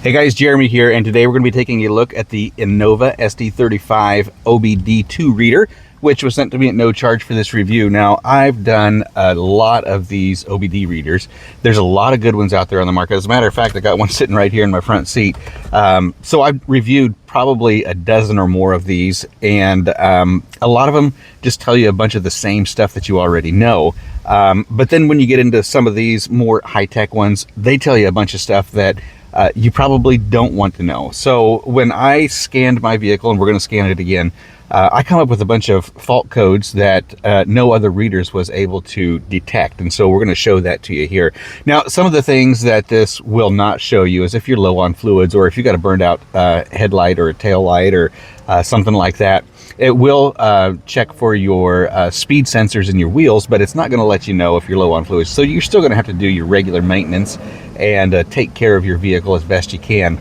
Hey guys, Jeremy here, and today we're going to be taking a look at the Innova SD35 OBD2 reader, which was sent to me at no charge for this review. Now, I've done a lot of these OBD readers. There's a lot of good ones out there on the market. As a matter of fact, I got one sitting right here in my front seat. So I've reviewed probably a dozen or more of these, and a lot of them just tell you a bunch of the same stuff that you already know. But then when you get into some of these more high-tech ones, they tell you a bunch of stuff that you probably don't want to know. So when I scanned my vehicle, and we're going to scan it again, I come up with a bunch of fault codes that no other readers was able to detect. And so we're going to show that to you here. Now, some of the things that this will not show you is if you're low on fluids, or if you got a burned out headlight or a tail light or something like that. It will check for your speed sensors in your wheels, but it's not going to let you know if you're low on fluids. So you're still going to have to do your regular maintenance and take care of your vehicle as best you can.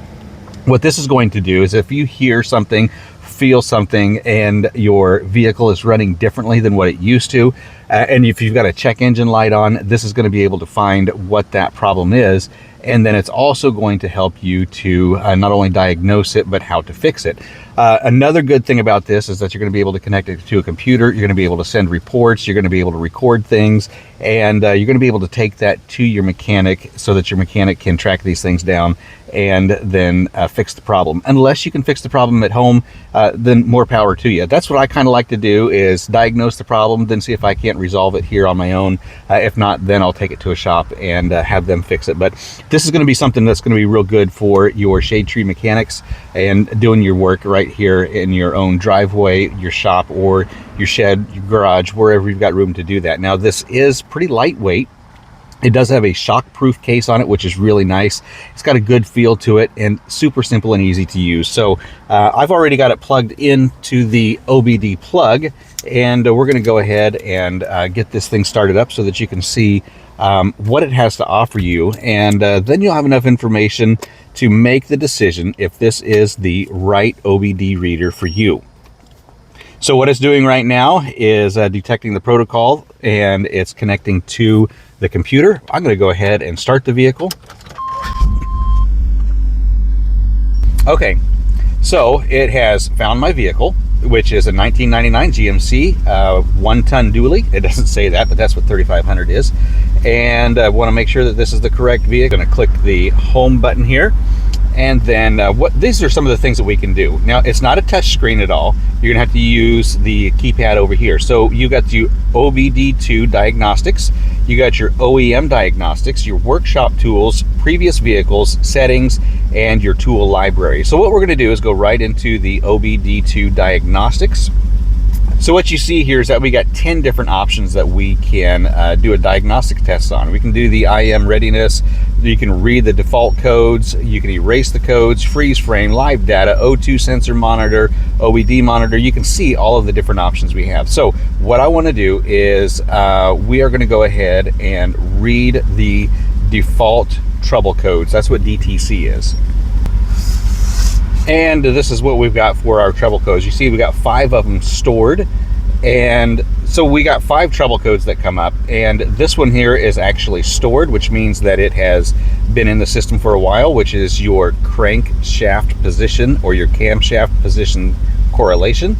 What this is going to do is if you hear something, feel something, and your vehicle is running differently than what it used to, and if you've got a check engine light on, this is going to be able to find what that problem is. And then it's also going to help you to not only diagnose it, but how to fix it. Another good thing about this is that you're going to be able to connect it to a computer. You're going to be able to send reports. You're going to be able to record things. And you're going to be able to take that to your mechanic so that your mechanic can track these things down and then fix the problem. Unless you can fix the problem at home, then more power to you. That's what I kind of like to do, is diagnose the problem, then see if I can't resolve it here on my own. If not, then I'll take it to a shop and have them fix it. But this is going to be something that's going to be real good for your shade tree mechanics and doing your work right here in your own driveway, your shop, or your shed, your garage, wherever you've got room to do that. Now, this is pretty lightweight. It does have a shock-proof case on it, which is really nice. It's got a good feel to it and super simple and easy to use. So I've already got it plugged into the OBD plug, and we're going to go ahead and get this thing started up so that you can see what it has to offer you, and then you'll have enough information to make the decision if this is the right OBD reader for you. So what it's doing right now is detecting the protocol, and it's connecting to the computer. I'm going to go ahead and start the vehicle. Okay, so it has found my vehicle, which is a 1999 GMC 1-ton dually. It doesn't say that, but that's what 3500 is. And I want to make sure that this is the correct vehicle. I'm going to click the home button here. And then these are some of the things that we can do. Now, it's not a touch screen at all. You're gonna have to use the keypad over here. So you got your OBD2 diagnostics, you got your OEM diagnostics, your workshop tools, previous vehicles, settings, and your tool library. So what we're gonna do is go right into the OBD2 diagnostics. So what you see here is that we got 10 different options that we can do a diagnostic test on. We can do the IM readiness, you can read the default codes, you can erase the codes, freeze frame, live data, O2 sensor monitor, OBD monitor. You can see all of the different options we have. So what I want to do is we are going to go ahead and read the default trouble codes. That's what DTC is. And this is what we've got for our trouble codes. You see we got 5 of them stored, and so we got 5 trouble codes that come up, and this one here is actually stored, which means that it has been in the system for a while, which is your crankshaft position or your camshaft position correlation.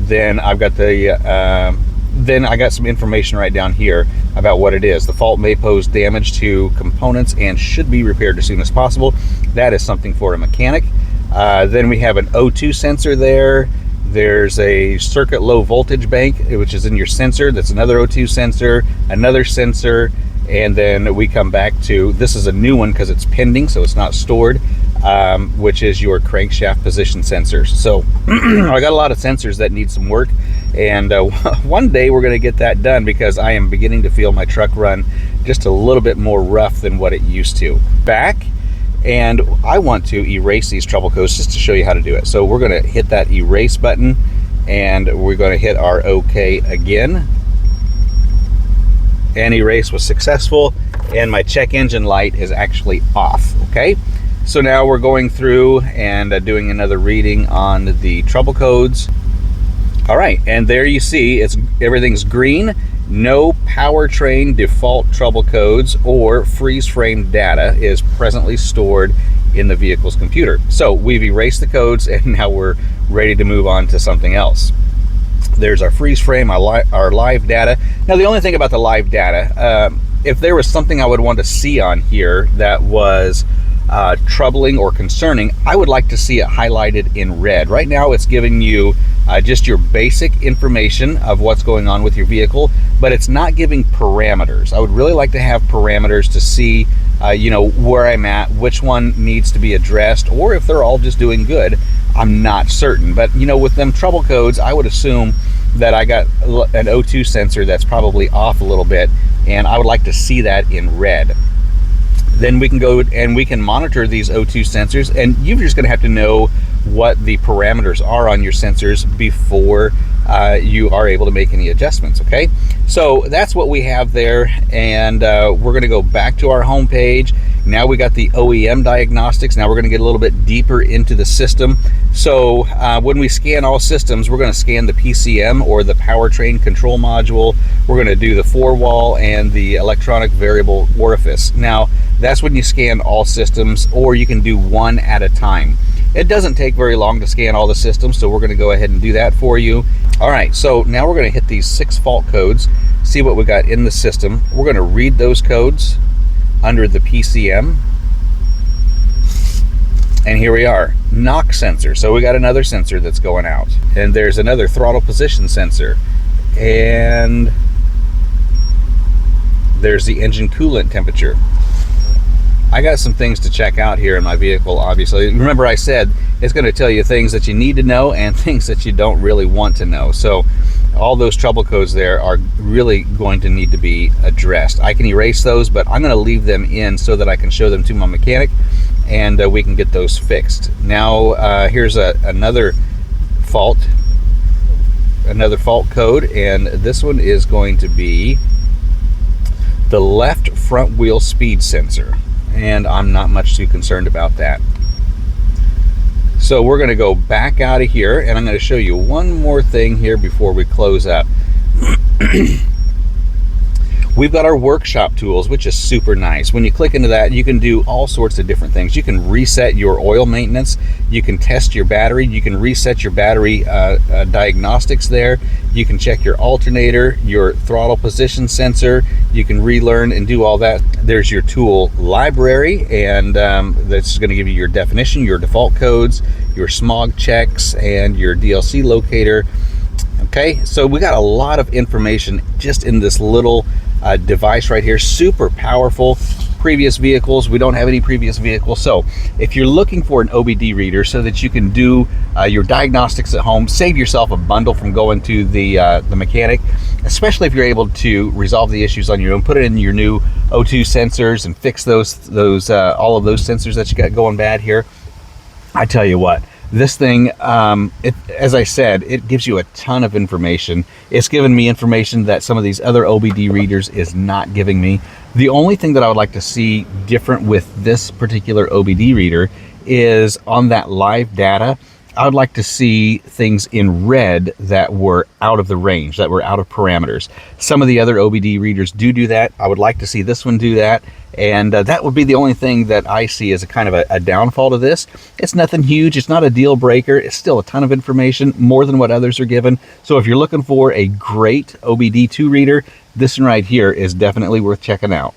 Then I've got then I got some information right down here about what it is. The fault may pose damage to components and should be repaired as soon as possible. That is something for a mechanic. Then we have an O2 sensor there. There's a circuit low voltage bank, which is in your sensor. That's another O2 sensor, another sensor, and then we come back to, this is a new one because it's pending, so it's not stored, which is your crankshaft position sensors. So I got a lot of sensors that need some work, and one day we're going to get that done because I am beginning to feel my truck run just a little bit more rough than what it used to. And I want to erase these trouble codes just to show you how to do it. So we're going to hit that erase button, and we're going to hit our OK again. And erase was successful, and my check engine light is actually off. Okay, so now we're going through and doing another reading on the trouble codes. All right, and there you see everything's green. No powertrain default trouble codes or freeze frame data is presently stored in the vehicle's computer. So we've erased the codes and now we're ready to move on to something else. There's our freeze frame, our live data. Now the only thing about the live data, if there was something I would want to see on here that was troubling or concerning, I would like to see it highlighted in red. Right now it's giving you just your basic information of what's going on with your vehicle, but it's not giving parameters. I would really like to have parameters to see you know, where I'm at, which one needs to be addressed, or if they're all just doing good. I'm not certain, but you know, with them trouble codes, I would assume that I got an O2 sensor that's probably off a little bit, and I would like to see that in red. Then we can go and we can monitor these O2 sensors, and you're just going to have to know what the parameters are on your sensors before you are able to make any adjustments. Okay, so that's what we have there, and we're going to go back to our home page. Now we got the OEM diagnostics. Now we're going to get a little bit deeper into the system. So when we scan all systems, we're going to scan the PCM, or the powertrain control module. We're going to do the 4-wall and the electronic variable orifice. Now that's when you scan all systems, or you can do one at a time. It doesn't take very long to scan all the systems, so we're going to go ahead and do that for you. All right, so now we're going to hit these 6 fault codes, see what we got in the system. We're going to read those codes under the PCM. And here we are, knock sensor. So we got another sensor that's going out. And there's another throttle position sensor. And there's the engine coolant temperature. I got some things to check out here in my vehicle, obviously. Remember I said it's going to tell you things that you need to know and things that you don't really want to know. So all those trouble codes there are really going to need to be addressed. I can erase those, but I'm going to leave them in so that I can show them to my mechanic, and we can get those fixed. Now here's another fault code, and this one is going to be the left front wheel speed sensor, and I'm not much too concerned about that. So we're going to go back out of here, and I'm going to show you one more thing here before we close up. We've got our workshop tools, which is super nice. When you click into that, you can do all sorts of different things. You can reset your oil maintenance. You can test your battery. You can reset your battery diagnostics there. You can check your alternator, your throttle position sensor. You can relearn and do all that. There's your tool library, and that's going to give you your definition, your default codes, your smog checks, and your DLC locator. Okay, so we got a lot of information just in this little device right here. Super powerful. Previous vehicles, we don't have any previous vehicles. So if you're looking for an OBD reader so that you can do your diagnostics at home, save yourself a bundle from going to the mechanic, especially if you're able to resolve the issues on your own, put it in your new O2 sensors and fix those all of those sensors that you got going bad here. I tell you what, this thing, as I said, it gives you a ton of information. It's given me information that some of these other OBD readers is not giving me. The only thing that I would like to see different with this particular OBD reader is on that live data. I would like to see things in red that were out of the range, that were out of parameters. Some of the other OBD readers do that. I would like to see this one do that. And that would be the only thing that I see as a kind of a downfall to this. It's nothing huge. It's not a deal breaker. It's still a ton of information, more than what others are given. So if you're looking for a great OBD2 reader, this one right here is definitely worth checking out.